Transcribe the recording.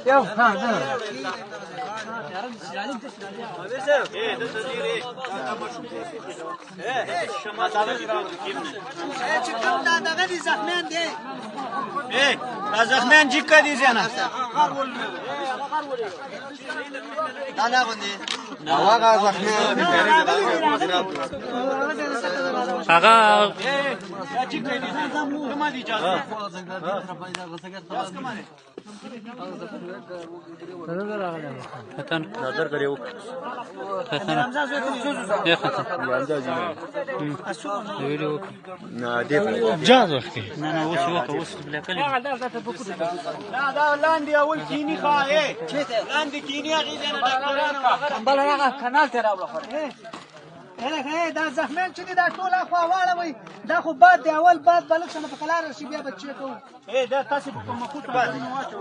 يو ها ده زخمیان جی کدی زنه نه غوندي هغه زخمیان هغه جی کدی کومه دی اجازه ختن نظر کړیو ختن یې ختن ویډیو نه دی جاز وخت نه نه اوس وکړه اوس بل کلی نه دا لاندې اول کینی خواهی لاندې کینی هغه نه ډاکټرانو بل هغه کانال ته راوړل خو هله دا زخمیان چې دا ټول اخوا واړوي دا خو باد دی اول باد بلک شنه په کلار شي بیا بچی کوو دا تاسو په کومه خو ته واچو